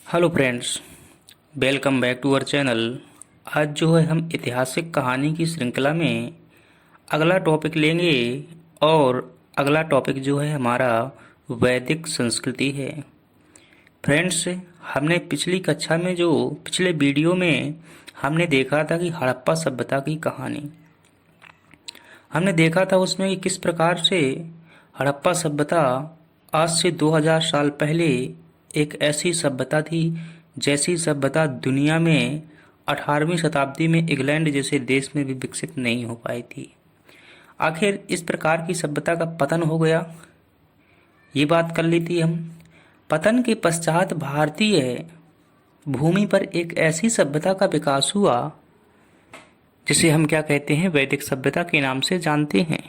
Hello friends, welcome back to our channel. आज जो है हम ऐतिहासिक कहानी की श्रृंखला में अगला टॉपिक लेंगे और अगला टॉपिक जो है हमारा वैदिक संस्कृति है। फ्रेंड्स, हमने पिछली कक्षा में जो पिछले वीडियो में हमने देखा था कि हड़प्पा सभ्यता की कहानी हमने देखा था उसमें कि किस प्रकार से हड़प्पा सभ्यता आज से 2000 साल पहले एक ऐसी सभ्यता थी जैसी सभ्यता दुनिया में 18वीं शताब्दी में इंग्लैंड जैसे देश में भी विकसित नहीं हो पाई थी। आखिर इस प्रकार की सभ्यता का पतन हो गया, ये बात कर ली थी हम। पतन के पश्चात भारतीय भूमि पर एक ऐसी सभ्यता का विकास हुआ जिसे हम क्या कहते हैं, वैदिक सभ्यता के नाम से जानते हैं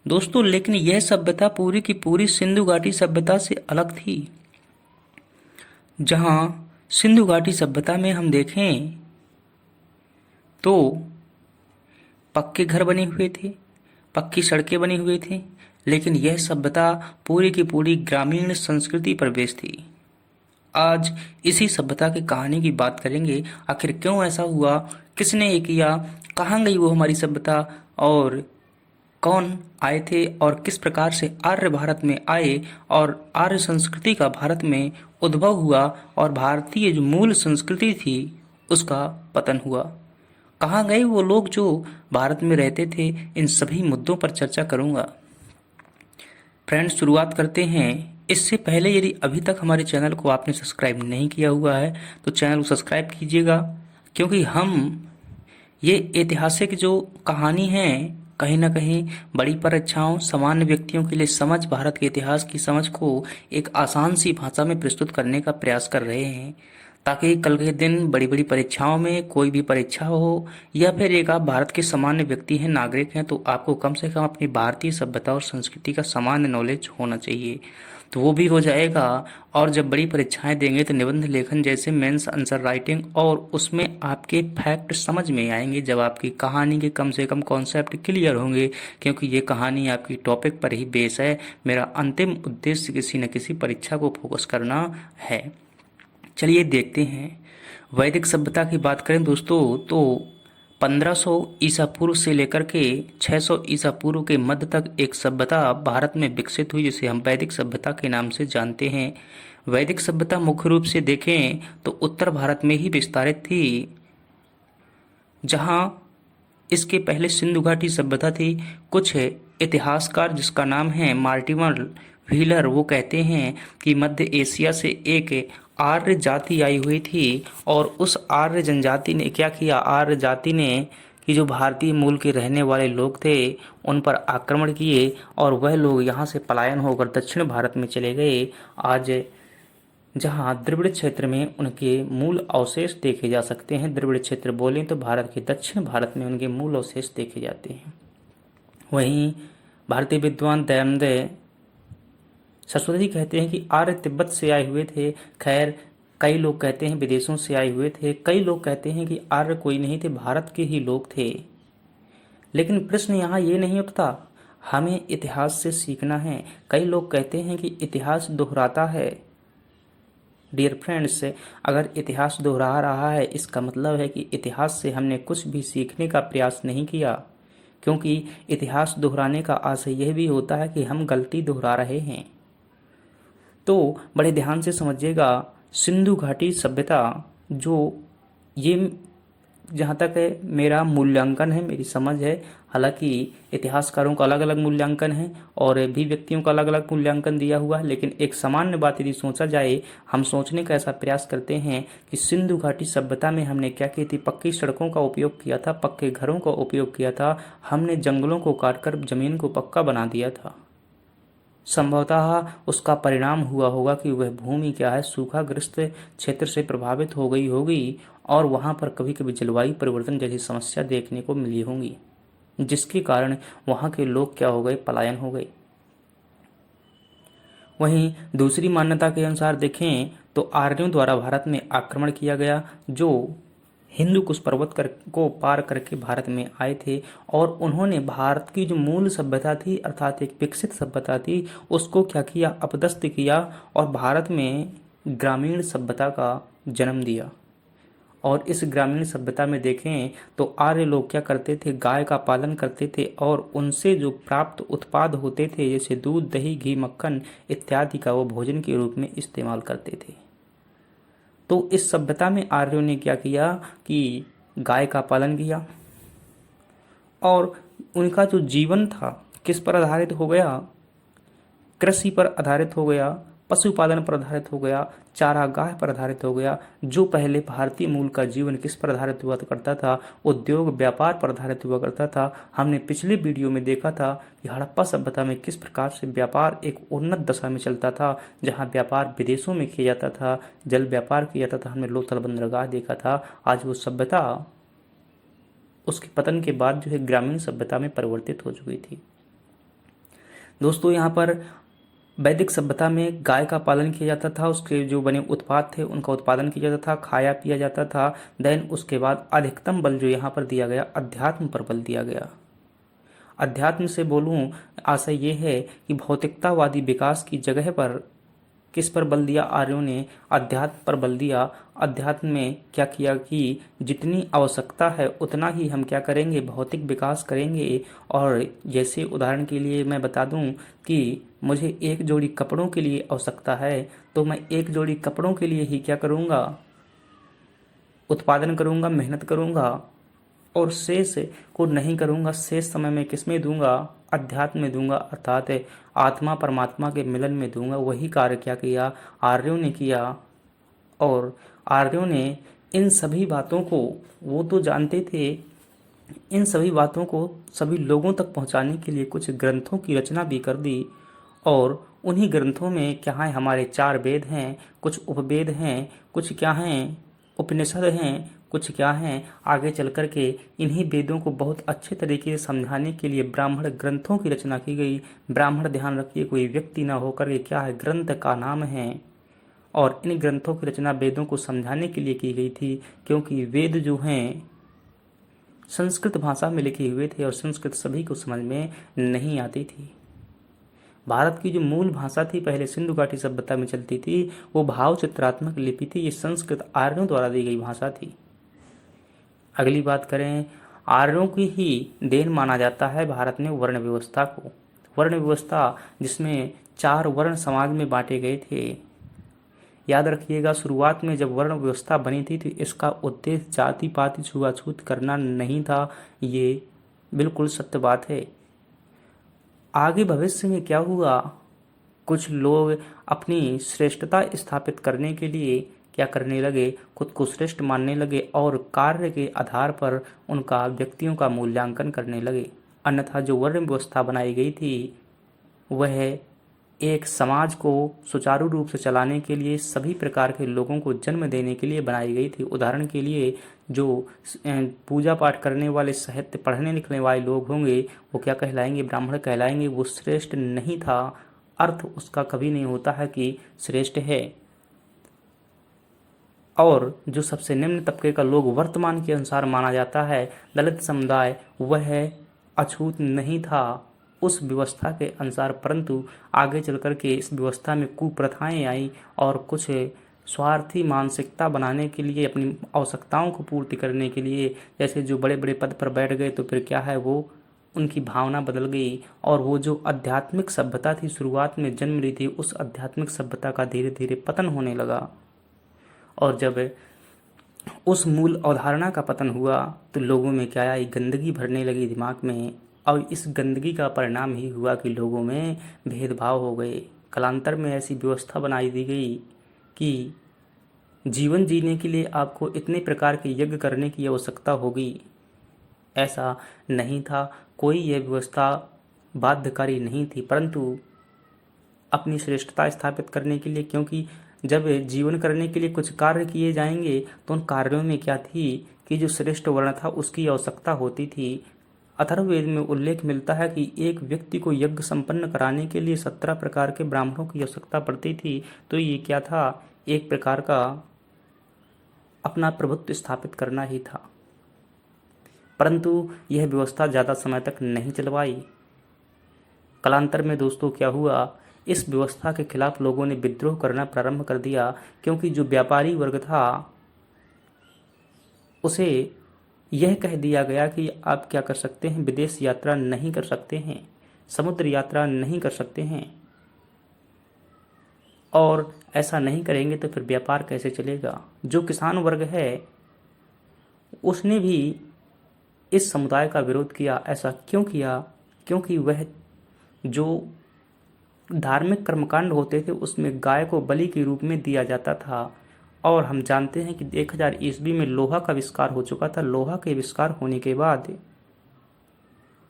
दोस्तों। लेकिन यह सभ्यता पूरी की पूरी सिंधु घाटी सभ्यता से अलग थी। जहां सिंधु घाटी सभ्यता में हम देखें तो पक्के घर बने हुए थे, पक्की सड़कें बनी हुई थी, लेकिन यह सभ्यता पूरी की पूरी ग्रामीण संस्कृति पर बेस्ड थी। आज इसी सभ्यता की कहानी की बात करेंगे। आखिर क्यों ऐसा हुआ, किसने ये किया, कहाँ गई वो हमारी सभ्यता, और कौन आए थे और किस प्रकार से आर्य भारत में आए और आर्य संस्कृति का भारत में उद्भव हुआ और भारतीय जो मूल संस्कृति थी उसका पतन हुआ। कहाँ गए वो लोग जो भारत में रहते थे, इन सभी मुद्दों पर चर्चा करूंगा। फ्रेंड्स, शुरुआत करते हैं। इससे पहले यदि अभी तक हमारे चैनल को आपने सब्सक्राइब नहीं किया हुआ है तो चैनल को सब्सक्राइब कीजिएगा, क्योंकि हम ये ऐतिहासिक जो कहानी है कहीं ना कहीं बड़ी परीक्षाओं, सामान्य व्यक्तियों के लिए समझ, भारत के इतिहास की समझ को एक आसान सी भाषा में प्रस्तुत करने का प्रयास कर रहे हैं, ताकि कल के दिन बड़ी बड़ी परीक्षाओं में कोई भी परीक्षा हो या फिर एक आप भारत के सामान्य व्यक्ति हैं, नागरिक हैं, तो आपको कम से कम अपनी भारतीय सभ्यता और संस्कृति का सामान्य नॉलेज होना चाहिए। तो वो भी हो जाएगा। और जब बड़ी परीक्षाएं देंगे तो निबंध लेखन जैसे मेंस आंसर राइटिंग, और उसमें आपके फैक्ट समझ में आएंगे जब आपकी कहानी के कम से कम कॉन्सेप्ट क्लियर होंगे, क्योंकि ये कहानी आपकी टॉपिक पर ही बेस है। मेरा अंतिम उद्देश्य किसी न किसी परीक्षा को फोकस करना है। चलिए देखते हैं। वैदिक सभ्यता की बात करें दोस्तों तो 1500 ईसा पूर्व से लेकर के 600 ईसा पूर्व के मध्य तक एक सभ्यता भारत में विकसित हुई जिसे हम वैदिक सभ्यता के नाम से जानते हैं। वैदिक सभ्यता मुख्य रूप से देखें तो उत्तर भारत में ही विस्तारित थी, जहां इसके पहले सिंधु घाटी सभ्यता थी। कुछ इतिहासकार जिसका नाम है मार्टिमर व्हीलर, वो कहते हैं कि मध्य एशिया से एक आर्य जाति आई हुई थी और उस आर्य जनजाति ने क्या किया, आर्य जाति ने कि जो भारतीय मूल के रहने वाले लोग थे उन पर आक्रमण किए और वह लोग यहाँ से पलायन होकर दक्षिण भारत में चले गए। आज जहाँ द्रविड़ क्षेत्र में उनके मूल अवशेष देखे जा सकते हैं, द्रविड़ क्षेत्र बोलें तो भारत के दक्षिण भारत में उनके मूल अवशेष देखे जाते हैं। वहीं भारतीय विद्वान दयानंद सरस्वती कहते हैं कि आर्य तिब्बत से आए हुए थे। खैर, कई लोग कहते हैं विदेशों से आए हुए थे, कई लोग कहते हैं कि आर्य कोई नहीं थे, भारत के ही लोग थे। लेकिन प्रश्न यहाँ ये नहीं उठता, हमें इतिहास से सीखना है। कई लोग कहते हैं कि इतिहास दोहराता है। डियर फ्रेंड्स, अगर इतिहास दोहरा रहा है इसका मतलब है कि इतिहास से हमने कुछ भी सीखने का प्रयास नहीं किया, क्योंकि इतिहास दोहराने का आशय यह भी होता है कि हम गलती दोहरा रहे हैं। तो बड़े ध्यान से समझिएगा, सिंधु घाटी सभ्यता जो ये जहाँ तक है मेरा मूल्यांकन है, मेरी समझ है, हालांकि इतिहासकारों का अलग अलग मूल्यांकन है और भी व्यक्तियों का अलग अलग मूल्यांकन दिया हुआ है, लेकिन एक सामान्य बात यदि सोचा जाए, हम सोचने का ऐसा प्रयास करते हैं कि सिंधु घाटी सभ्यता में हमने क्या की थी, पक्की सड़कों का उपयोग किया था, पक्के घरों का उपयोग किया था, हमने जंगलों को काटकर जमीन को पक्का बना दिया था। संभवतः उसका परिणाम हुआ होगा कि वह भूमि क्या है, सूखाग्रस्त क्षेत्र से प्रभावित हो गई होगी और वहां पर कभी कभी जलवायु परिवर्तन जैसी समस्या देखने को मिली होंगी, जिसके कारण वहां के लोग क्या हो गए, पलायन हो गए। वहीं दूसरी मान्यता के अनुसार देखें तो आर्यों द्वारा भारत में आक्रमण किया गया, जो हिंदू कुश पर्वत को पार करके भारत में आए थे और उन्होंने भारत की जो मूल सभ्यता थी अर्थात एक विकसित सभ्यता थी उसको क्या किया, अपदस्थ किया और भारत में ग्रामीण सभ्यता का जन्म दिया। और इस ग्रामीण सभ्यता में देखें तो आर्य लोग क्या करते थे, गाय का पालन करते थे और उनसे जो प्राप्त उत्पाद होते थे जैसे दूध, दही, घी, मक्खन इत्यादि का वो भोजन के रूप में इस्तेमाल करते थे। तो इस सभ्यता में आर्यों ने क्या किया कि गाय का पालन किया और उनका जो जीवन था किस पर आधारित हो गया, कृषि पर आधारित हो गया, पशुपालन पर आधारित हो गया, चारागाह पर आधारित हो गया। जो पहले भारतीय मूल का जीवन किस पर आधारित हुआ करता था, उद्योग व्यापार पर आधारित हुआ करता था। हमने पिछले वीडियो में देखा था कि हड़प्पा सभ्यता में किस प्रकार से व्यापार एक उन्नत दशा में चलता था, जहाँ व्यापार विदेशों में किया जाता था, जल व्यापार किया जाता था। हमने लोथल बंदरगाह देखा था। आज वो सभ्यता उसके पतन के बाद जो है ग्रामीण सभ्यता में परिवर्तित हो चुकी थी। दोस्तों यहाँ पर वैदिक सभ्यता में गाय का पालन किया जाता था, उसके जो बने उत्पाद थे उनका उत्पादन किया जाता था, खाया पिया जाता था। देन उसके बाद अधिकतम बल जो यहाँ पर दिया गया अध्यात्म पर बल दिया गया। अध्यात्म से बोलूँ आशय ये है कि भौतिकतावादी विकास की जगह पर किस पर बल दिया, आर्यों ने अध्यात्म पर बल दिया। अध्यात्म में क्या किया कि जितनी आवश्यकता है उतना ही हम क्या करेंगे, भौतिक विकास करेंगे। और जैसे उदाहरण के लिए मैं बता दूं कि मुझे एक जोड़ी कपड़ों के लिए आवश्यकता है तो मैं एक जोड़ी कपड़ों के लिए ही क्या करूंगा, उत्पादन करूंगा, मेहनत करूंगा और शेष को नहीं करूंगा। शेष समय में किस में दूंगा, अध्यात्म में दूंगा, अर्थात आत्मा परमात्मा के मिलन में दूंगा। वही कार्य क्या किया, आर्यों ने किया। और आर्यों ने इन सभी बातों को, वो तो जानते थे, इन सभी बातों को सभी लोगों तक पहुंचाने के लिए कुछ ग्रंथों की रचना भी कर दी। और उन्हीं ग्रंथों में क्या है, हमारे 4 वेद हैं, कुछ उपवेद हैं, कुछ क्या हैं, उपनिषद हैं, कुछ क्या हैं। आगे चल कर के इन्हीं वेदों को बहुत अच्छे तरीके से समझाने के लिए ब्राह्मण ग्रंथों की रचना की गई। ब्राह्मण ध्यान रखिए, कोई व्यक्ति ना होकर के क्या है, ग्रंथ का नाम है। और इन ग्रंथों की रचना वेदों को समझाने के लिए की गई थी, क्योंकि वेद जो हैं संस्कृत भाषा में लिखे हुए थे और संस्कृत सभी को समझ में नहीं आती थी। भारत की जो मूल भाषा थी पहले सिंधु घाटी सभ्यता में चलती थी, वो भाव चित्रात्मक लिपि थी। ये संस्कृत आर्यों द्वारा दी गई भाषा थी। अगली बात करें, आर्यों की ही देन माना जाता है भारत में वर्ण व्यवस्था को। वर्ण व्यवस्था जिसमें 4 वर्ण समाज में बांटे गए थे। याद रखिएगा, शुरुआत में जब वर्ण व्यवस्था बनी थी तो इसका उद्देश्य जाति पाति छुआछूत करना नहीं था। ये बिल्कुल सत्य बात है। आगे भविष्य में क्या हुआ, कुछ लोग अपनी श्रेष्ठता स्थापित करने के लिए क्या करने लगे, खुद को श्रेष्ठ मानने लगे और कार्य के आधार पर उनका व्यक्तियों का मूल्यांकन करने लगे। अन्यथा जो वर्ण व्यवस्था बनाई गई थी वह एक समाज को सुचारू रूप से चलाने के लिए, सभी प्रकार के लोगों को जन्म देने के लिए बनाई गई थी। उदाहरण के लिए जो पूजा पाठ करने वाले, साहित्य पढ़ने लिखने वाले लोग होंगे वो क्या कहलाएंगे, ब्राह्मण कहलाएंगे। वो श्रेष्ठ नहीं था, अर्थ उसका कभी नहीं होता है कि श्रेष्ठ है। और जो सबसे निम्न तबके का लोग वर्तमान के अनुसार माना जाता है दलित समुदाय, वह अछूत नहीं था उस व्यवस्था के अनुसार। परंतु आगे चल कर के इस व्यवस्था में कुप्रथाएं आई और कुछ स्वार्थी मानसिकता बनाने के लिए, अपनी आवश्यकताओं को पूर्ति करने के लिए, जैसे जो बड़े बड़े पद पर बैठ गए तो फिर क्या है, वो उनकी भावना बदल गई और वो जो आध्यात्मिक सभ्यता थी शुरुआत में जन्म ली थी, उस आध्यात्मिक सभ्यता का धीरे धीरे पतन होने लगा। और जब उस मूल अवधारणा का पतन हुआ तो लोगों में क्या आई, गंदगी भरने लगी दिमाग में। और इस गंदगी का परिणाम ही हुआ कि लोगों में भेदभाव हो गए। कालांतर में ऐसी व्यवस्था बनाई दी गई कि जीवन जीने के लिए आपको इतने प्रकार के यज्ञ करने की आवश्यकता होगी। ऐसा नहीं था, कोई यह व्यवस्था बाध्यकारी नहीं थी, परंतु अपनी श्रेष्ठता स्थापित करने के लिए, क्योंकि जब जीवन करने के लिए कुछ कार्य किए जाएंगे तो उन कार्यों में क्या थी कि जो श्रेष्ठ वर्ण था उसकी आवश्यकता होती थी। अथर्ववेद में उल्लेख मिलता है कि एक व्यक्ति को यज्ञ संपन्न कराने के लिए 17 प्रकार के ब्राह्मणों की आवश्यकता पड़ती थी। तो ये क्या था, एक प्रकार का अपना प्रभुत्व स्थापित करना ही था। परंतु यह व्यवस्था ज़्यादा समय तक नहीं चल पाई। कालांतर में दोस्तों क्या हुआ इस व्यवस्था के खिलाफ लोगों ने विद्रोह करना प्रारंभ कर दिया, क्योंकि जो व्यापारी वर्ग था उसे यह कह दिया गया कि आप क्या कर सकते हैं, विदेश यात्रा नहीं कर सकते हैं, समुद्र यात्रा नहीं कर सकते हैं, और ऐसा नहीं करेंगे तो फिर व्यापार कैसे चलेगा। जो किसान वर्ग है उसने भी इस समुदाय का विरोध किया। ऐसा क्यों किया? क्योंकि वह जो धार्मिक कर्मकांड होते थे उसमें गाय को बलि के रूप में दिया जाता था, और हम जानते हैं कि 1000 ईस्वी में लोहा का आविष्कार हो चुका था। लोहा के आविष्कार होने के बाद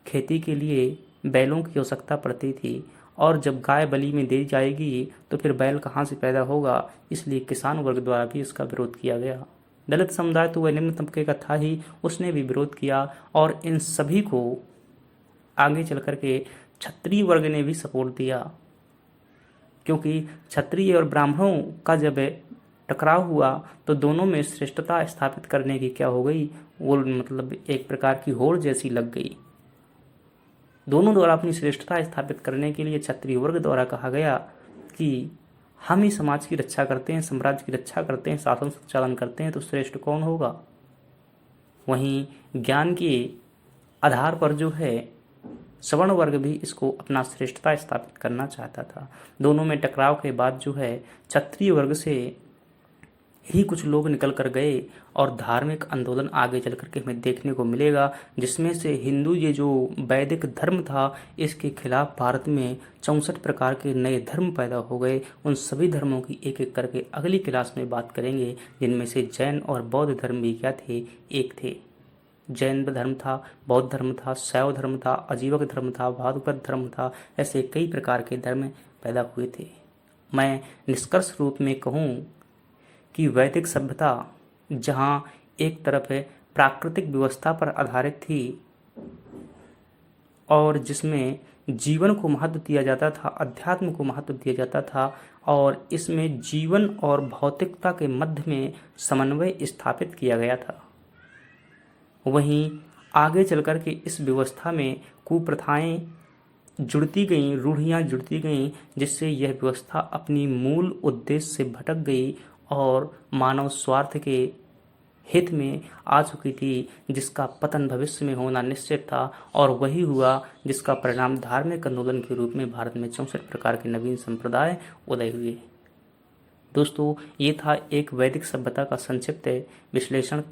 खेती के लिए बैलों की आवश्यकता पड़ती थी, और जब गाय बलि में दी जाएगी तो फिर बैल कहाँ से पैदा होगा, इसलिए किसान वर्ग द्वारा भी इसका विरोध किया गया। दलित समुदाय तो वह निम्न तबके का था ही, उसने भी विरोध किया, और इन सभी को आगे चल कर के क्षत्रिय वर्ग ने भी सपोर्ट दिया, क्योंकि क्षत्रिय और ब्राह्मणों का जब टकराव हुआ तो दोनों में श्रेष्ठता स्थापित करने की क्या हो गई, वो मतलब एक प्रकार की होड़ जैसी लग गई। दोनों द्वारा अपनी श्रेष्ठता स्थापित करने के लिए क्षत्रिय वर्ग द्वारा कहा गया कि हम ही समाज की रक्षा करते हैं, साम्राज्य की रक्षा करते हैं, शासन संचालन करते हैं, तो श्रेष्ठ कौन होगा। वहीं ज्ञान के आधार पर जो है सवर्ण वर्ग भी इसको अपना श्रेष्ठता स्थापित करना चाहता था। दोनों में टकराव के बाद जो है क्षत्रिय वर्ग से ही कुछ लोग निकल कर गए, और धार्मिक आंदोलन आगे चल कर के हमें देखने को मिलेगा, जिसमें से हिंदू ये जो वैदिक धर्म था इसके खिलाफ भारत में 64 प्रकार के नए धर्म पैदा हो गए। उन सभी धर्मों की एक एक करके अगली क्लास में बात करेंगे, जिनमें से जैन और बौद्ध धर्म भी क्या थे, एक थे। जैन धर्म था, बौद्ध धर्म था, शैव धर्म था, अजीवक धर्म था, भागवत धर्म था, ऐसे कई प्रकार के धर्म पैदा हुए थे। मैं निष्कर्ष रूप में कहूँ कि वैदिक सभ्यता जहाँ एक तरफ है प्राकृतिक व्यवस्था पर आधारित थी, और जिसमें जीवन को महत्व दिया जाता था, अध्यात्म को महत्व दिया जाता था, और इसमें जीवन और भौतिकता के मध्य में समन्वय स्थापित किया गया था। वहीं आगे चल कर के इस व्यवस्था में कुप्रथाएं जुड़ती गईं, रूढ़ियाँ जुड़ती गईं, जिससे यह व्यवस्था अपनी मूल उद्देश्य से भटक गई और मानव स्वार्थ के हित में आ चुकी थी, जिसका पतन भविष्य में होना निश्चित था, और वही हुआ जिसका परिणाम धार्मिक आंदोलन के रूप में भारत में 64 प्रकार के नवीन संप्रदाय उदय हुए। दोस्तों, ये था एक वैदिक सभ्यता का संक्षिप्त विश्लेषण।